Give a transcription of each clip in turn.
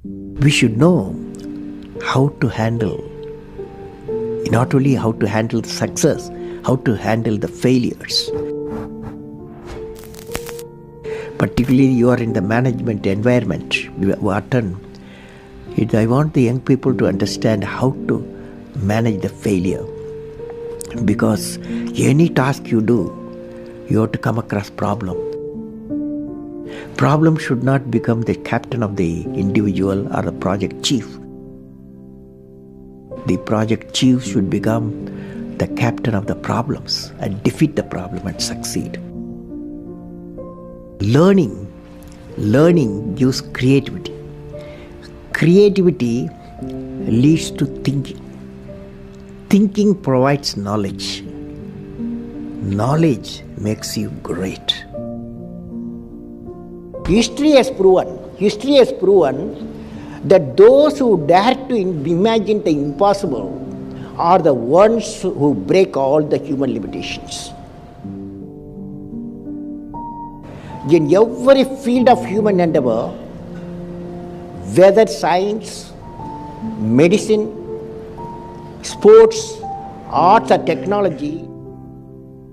We should know how to handle, not only how to handle the success, how to handle the failures. Particularly you are in the management environment, Wharton. I want the young people to understand how to manage the failure. Because any task you do, you have to come across problem. Problem should not become the captain of the individual or the project chief. The project chief should become the captain of the problems and defeat the problem and succeed. Learning gives creativity. Creativity leads to thinking. Thinking provides knowledge. Knowledge makes you great. History has proven that those who dare to imagine the impossible are the ones who break all the human limitations. In every field of human endeavor, whether science, medicine, sports, arts or technology,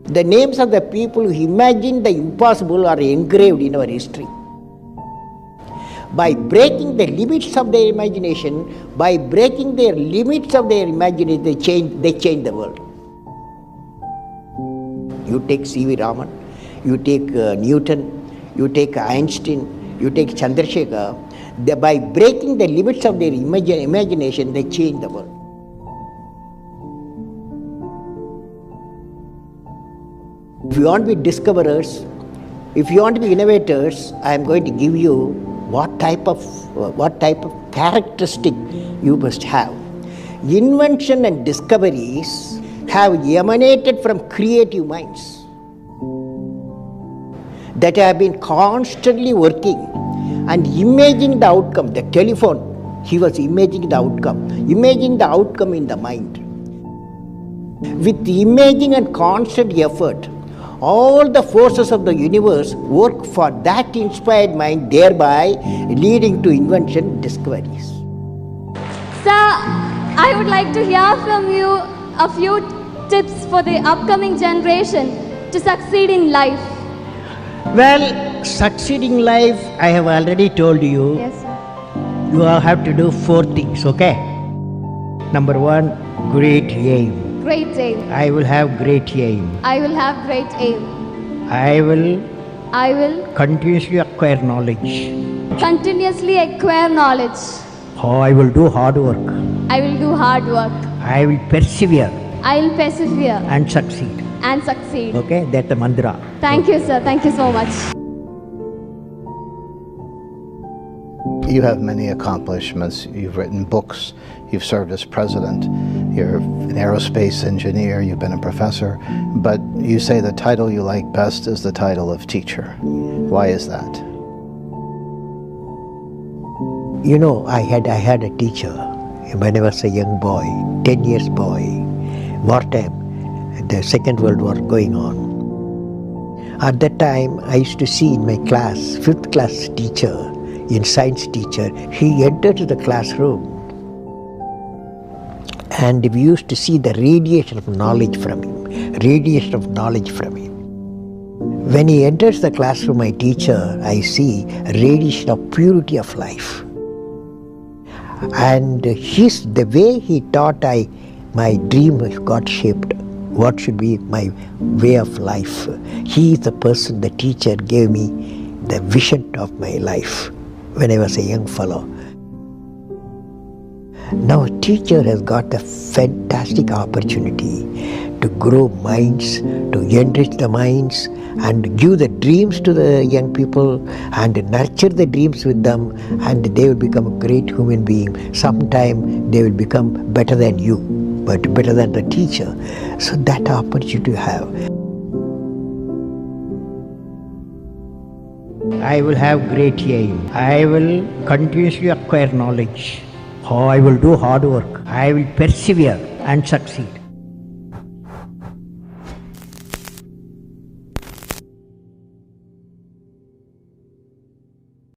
the names of the people who imagined the impossible are engraved in our history. By breaking the limits of their imagination, they change the world. You take C.V. Raman, you take Newton, you take Einstein, you take Chandrasekhar. By breaking the limits of their imagination, they change the world. If you want to be discoverers, if you want to be innovators, I am going to give you what type of characteristic you must have. Invention and discoveries have emanated from creative minds that have been constantly working and imagining the outcome. The telephone, he was imagining the outcome in the mind. With imaging and constant effort, all the forces of the universe work for that inspired mind, thereby leading to invention discoveries. Sir, I would like to hear from you a few tips for the upcoming generation to succeed in life. Well, succeeding in life, I have already told you. Yes, sir. You have to do 4 things, okay? Number 1, great aim. Great aim. I will have great aim. I will have great aim. I will continuously acquire knowledge. I will do hard work. I will persevere. And succeed. Okay, that's the mantra. Thank you, sir. Thank you so much. You have many accomplishments. You've written books. You've served as president. You're an aerospace engineer. You've been a professor. But you say the title you like best is the title of teacher. Why is that? You know, I had a teacher when I was a young boy, 10 years boy, wartime, the Second World War going on. At that time, I used to see in my class, 5th class teacher, in science teacher, he entered the classroom and we used to see the radiation of knowledge from him. When he enters the classroom, my teacher, I see radiation of purity of life. And the way he taught, my dream got shaped. What should be my way of life? He is the person, the teacher gave me the vision of my life when I was a young fellow. Now a teacher has got a fantastic opportunity to grow minds, to enrich the minds and give the dreams to the young people and nurture the dreams with them, and they will become a great human being. Sometime they will become better than you, but better than the teacher. So that opportunity you have. I will have great aim. I will continuously acquire knowledge. I will do hard work. I will persevere and succeed.